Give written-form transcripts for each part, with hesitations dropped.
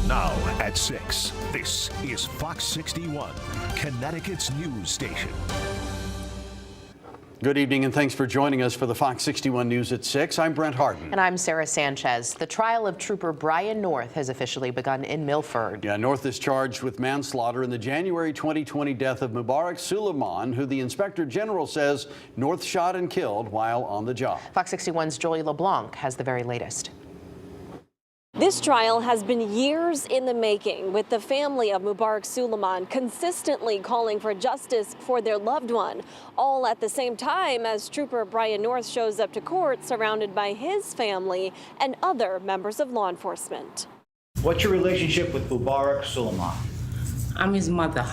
Now at 6, this is Fox 61, Connecticut's news station. Good evening and thanks for joining us for the Fox 61 News at 6. I'm Brent Harden. And I'm Sarah Sanchez. The trial of Trooper Brian North has officially begun in Milford. Yeah, North is charged with manslaughter in the January 2020 death of Mubarak Suleiman, who the Inspector General says North shot and killed while on the job. Fox 61's Jolie LeBlanc has the very latest. This trial has been years in the making, with the family of Mubarak Suleiman consistently calling for justice for their loved one, all at the same time as Trooper Brian North shows up to court surrounded by his family and other members of law enforcement. What's your relationship with Mubarak Suleiman? I'm his mother.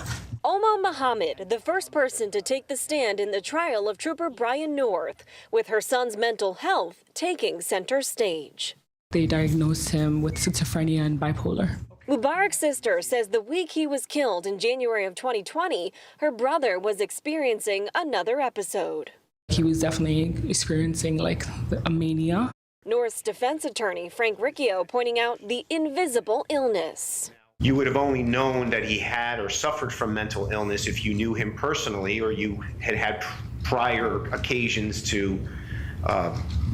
Oma Muhammad, the first person to take the stand in the trial of Trooper Brian North, with her son's mental health taking center stage. They diagnosed him with schizophrenia and bipolar. Mubarak's sister says the week he was killed in January of 2020, her brother was experiencing another episode. He was definitely experiencing like a mania. North's defense attorney, Frank Riccio, pointing out the invisible illness. You would have only known that he had or suffered from mental illness if you knew him personally or you had had prior occasions to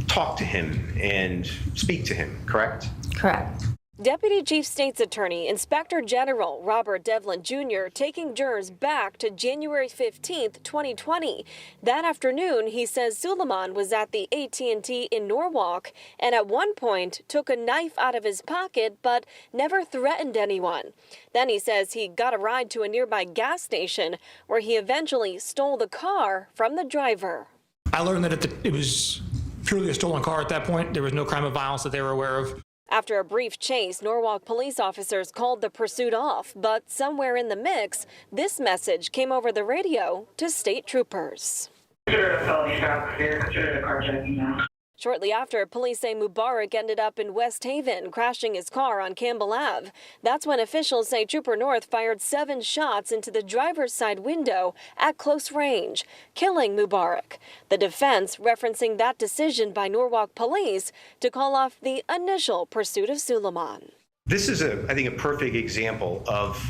talk to him and speak to him, correct? Correct. Deputy Chief State's Attorney, Inspector General Robert Devlin Jr. taking jurors back to January 15th, 2020. That afternoon, he says Suleiman was at the AT&T in Norwalk and at one point took a knife out of his pocket but never threatened anyone. Then he says he got a ride to a nearby gas station where he eventually stole the car from the driver. I learned that it was purely a stolen car at that point. There was no crime of violence that they were aware of. After a brief chase, Norwalk police officers called the pursuit off, but somewhere in the mix, this message came over the radio to state troopers. Consider a felony stop here. Consider the carjacking now. Shortly after, police say Mubarak ended up in West Haven, crashing his car on Campbell Ave. That's when officials say Trooper North fired 7 shots into the driver's side window at close range, killing Mubarak. The defense referencing that decision by Norwalk police to call off the initial pursuit of Suleiman. This is, I think, a perfect example of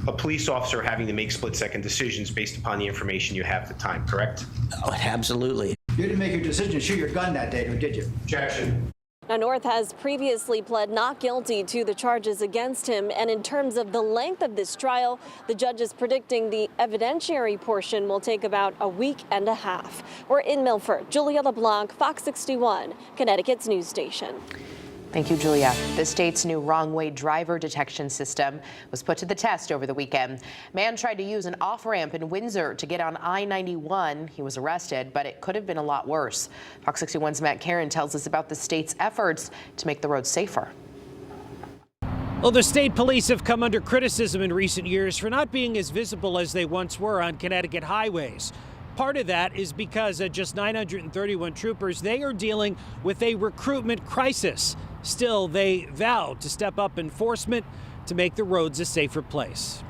a police officer having to make split-second decisions based upon the information you have at the time, correct? Oh, absolutely. You didn't make your decision to shoot your gun that day, or did you? Objection. Now, North has previously pled not guilty to the charges against him, and in terms of the length of this trial, the judge is predicting the evidentiary portion will take about a week and a half. We're in Milford. Julia LeBlanc, Fox 61, Connecticut's news station. Thank you, Julia. The state's new Wrongway driver detection system was put to the test over the weekend. Man tried to use an off-ramp in Windsor to get on I-91. He was arrested, but it could have been a lot worse. Fox 61's Matt Karen tells us about the state's efforts to make the roads safer. Well, the state police have come under criticism in recent years for not being as visible as they once were on Connecticut highways. Part of that is because at just 931 troopers, they are dealing with a recruitment crisis. Still, they vowed to step up enforcement to make the roads a safer place.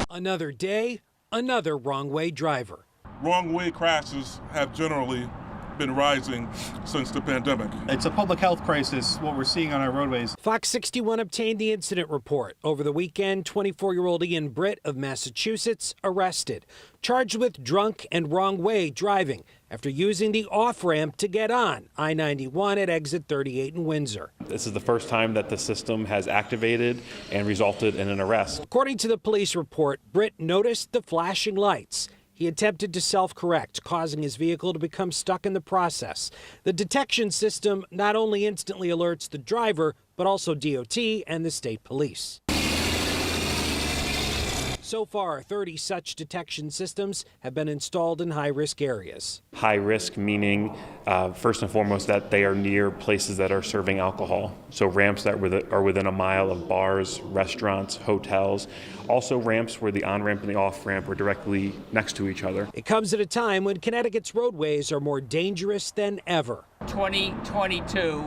Another day, another wrong-way driver. Wrong-way crashes have generally been rising since the pandemic. It's a public health crisis, what we're seeing on our roadways. Fox 61 obtained the incident report. Over the weekend, 24-year-old Ian Britt of Massachusetts arrested, charged with drunk and wrong-way driving after using the off-ramp to get on I-91 at exit 38 in Windsor. This is the first time that the system has activated and resulted in an arrest. According to the police report, Britt noticed the flashing lights. He attempted to self-correct, causing his vehicle to become stuck in the process. The detection system not only instantly alerts the driver, but also DOT and the state police. So far, 30 such detection systems have been installed in high-risk areas. High risk meaning, first and foremost, that they are near places that are serving alcohol. So ramps that are within a mile of bars, restaurants, hotels. Also ramps where the on-ramp and the off-ramp are directly next to each other. It comes at a time when Connecticut's roadways are more dangerous than ever. 2022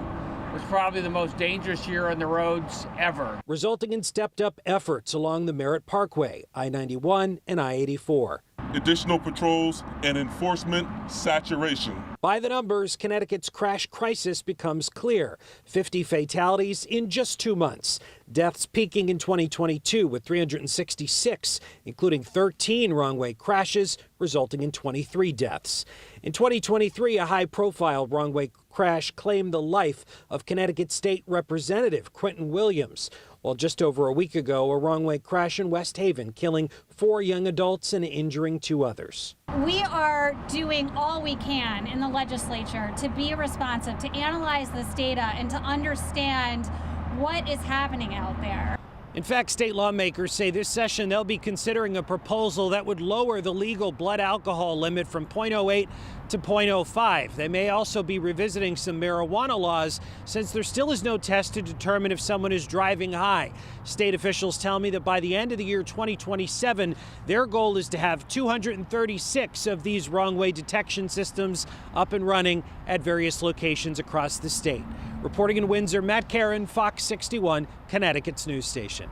was probably the most dangerous year on the roads ever, resulting in stepped-up efforts along the Merritt Parkway, I-91 and I-84. Additional patrols and enforcement saturation. By the numbers, Connecticut's crash crisis becomes clear. 50 fatalities in just 2 months. Deaths peaking in 2022 with 366, including 13 wrong-way crashes, resulting in 23 deaths. In 2023, a high-profile wrong-way crash claimed the life of Connecticut State Representative Quentin Williams. While just over a week ago, a wrong-way crash in West Haven, killing 4 young adults and injuring 2 others. We are doing all we can in the legislature to be responsive, to analyze this data, and to understand what is happening out there. In fact, state lawmakers say this session they'll be considering a proposal that would lower the legal blood alcohol limit from 0.08 to 0.05. They may also be revisiting some marijuana laws since there still is no test to determine if someone is driving high. State officials tell me that by the end of the year 2027, their goal is to have 236 of these wrong-way detection systems up and running at various locations across the state. Reporting in Windsor, Matt Caron, Fox 61, Connecticut's news station.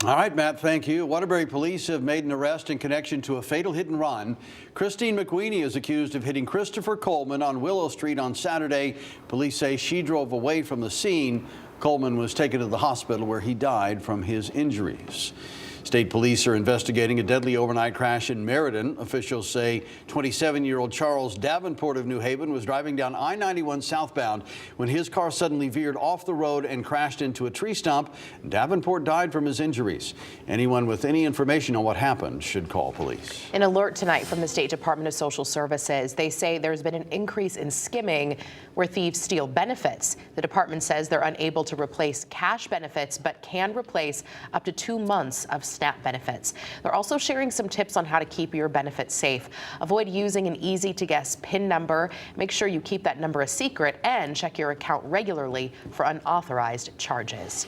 All right, Matt, thank you. Waterbury police have made an arrest in connection to a fatal hit and run. Christine McWeeny is accused of hitting Christopher Coleman on Willow Street on Saturday. Police say she drove away from the scene. Coleman was taken to the hospital where he died from his injuries. State police are investigating a deadly overnight crash in Meriden. Officials say 27-year-old Charles Davenport of New Haven was driving down I-91 southbound when his car suddenly veered off the road and crashed into a tree stump. Davenport died from his injuries. Anyone with any information on what happened should call police. An alert tonight from the State Department of Social Services. They say there's been an increase in skimming where thieves steal benefits. The department says they're unable to replace cash benefits but can replace up to 2 months of SNAP benefits. They're also sharing some tips on how to keep your benefits safe. Avoid using an easy-to-guess PIN number. Make sure you keep that number a secret and check your account regularly for unauthorized charges.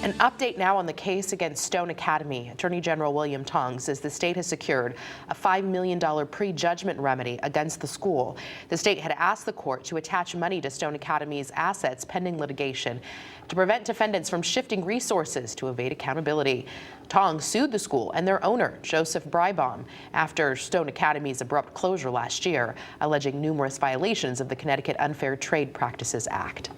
An update now on the case against Stone Academy. Attorney General William Tong says the state has secured a $5 million prejudgment remedy against the school. The state had asked the court to attach money to Stone Academy's assets pending litigation to prevent defendants from shifting resources to evade accountability. Tong sued the school and their owner, Joseph Breibaum, after Stone Academy's abrupt closure last year, alleging numerous violations of the Connecticut Unfair Trade Practices Act.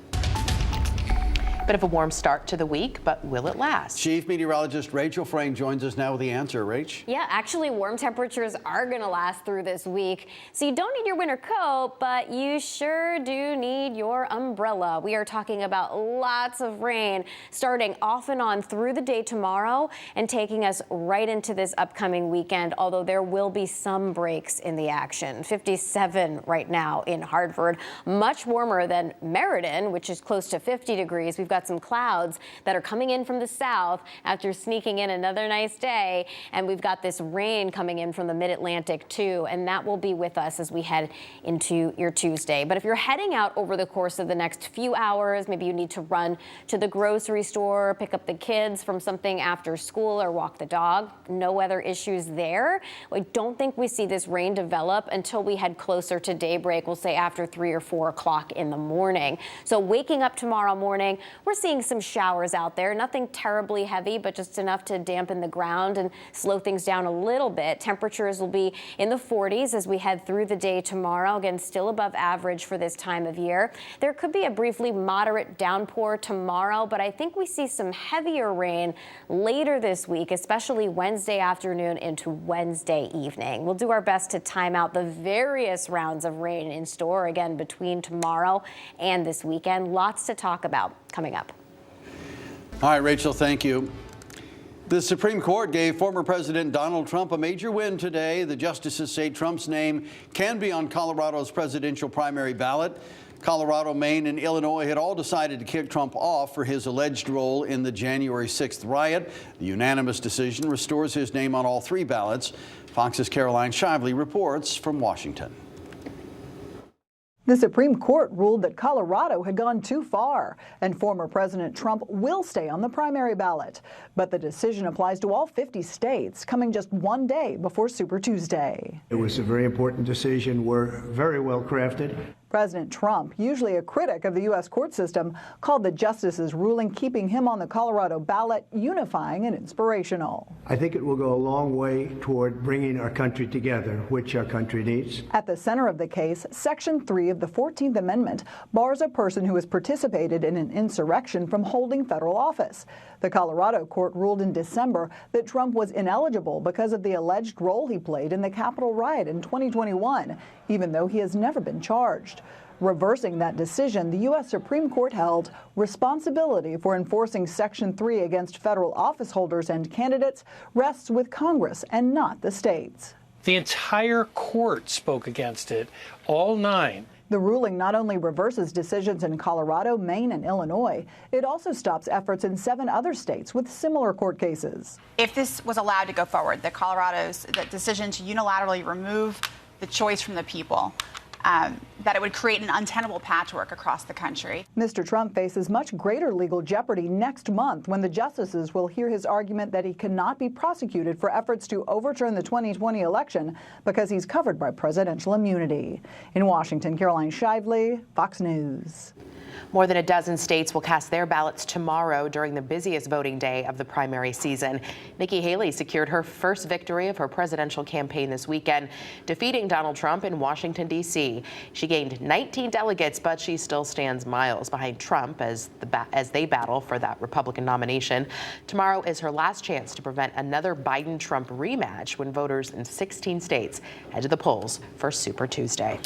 Bit of a warm start to the week, but will it last? Chief Meteorologist Rachel Frayne joins us now with the answer. Rach? Yeah, actually warm temperatures are going to last through this week. So you don't need your winter coat, but you sure do need your umbrella. We are talking about lots of rain starting off and on through the day tomorrow and taking us right into this upcoming weekend, although there will be some breaks in the action. 57 right now in Hartford, much warmer than Meriden, which is close to 50 degrees. We've got some clouds that are coming in from the south after sneaking in another nice day. And we've got this rain coming in from the mid-Atlantic too. And that will be with us as we head into your Tuesday. But if you're heading out over the course of the next few hours, maybe you need to run to the grocery store, pick up the kids from something after school or walk the dog. No weather issues there. I don't think we see this rain develop until we head closer to daybreak. We'll say after 3 or 4 o'clock in the morning. So waking up tomorrow morning, we're seeing some showers out there, nothing terribly heavy, but just enough to dampen the ground and slow things down a little bit. Temperatures will be in the 40s as we head through the day tomorrow. Again, still above average for this time of year. There could be a briefly moderate downpour tomorrow, but I think we see some heavier rain later this week, especially Wednesday afternoon into Wednesday evening. We'll do our best to time out the various rounds of rain in store, again, between tomorrow and this weekend. Lots to talk about coming up. All right, Rachel, thank you. The Supreme Court gave former President Donald Trump a major win today. The justices say Trump's name can be on Colorado's presidential primary ballot. Colorado, Maine, and Illinois had all decided to kick Trump off for his alleged role in the January 6th riot. The unanimous decision restores his name on all 3 ballots. Fox's Caroline Shively reports from Washington. The Supreme Court ruled that Colorado had gone too far, and former President Trump will stay on the primary ballot. But the decision applies to all 50 states, coming just 1 day before Super Tuesday. It was a very important decision. We're very well crafted. President Trump, usually a critic of the U.S. court system, called the justices' ruling keeping him on the Colorado ballot unifying and inspirational. I think it will go a long way toward bringing our country together, which our country needs. At the center of the case, Section 3 of the 14th Amendment bars a person who has participated in an insurrection from holding federal office. The Colorado court ruled in December that Trump was ineligible because of the alleged role he played in the Capitol riot in 2021, even though he has never been charged. Reversing that decision, the U.S. Supreme Court held responsibility for enforcing Section 3 against federal office holders and candidates rests with Congress and not the states. The entire court spoke against it, all 9. The ruling not only reverses decisions in Colorado, Maine, and Illinois, it also stops efforts in 7 other states with similar court cases. If this was allowed to go forward, the decision to unilaterally remove the choice from the people, that it would create an untenable patchwork across the country. Mr. Trump faces much greater legal jeopardy next month when the justices will hear his argument that he cannot be prosecuted for efforts to overturn the 2020 election because he's covered by presidential immunity. In Washington, Caroline Shively, Fox News. More than a dozen states will cast their ballots tomorrow during the busiest voting day of the primary season. Nikki Haley secured her first victory of her presidential campaign this weekend, defeating Donald Trump in Washington, D.C. She gained 19 delegates, but she still stands miles behind Trump as they battle for that Republican nomination. Tomorrow is her last chance to prevent another Biden-Trump rematch when voters in 16 states head to the polls for Super Tuesday.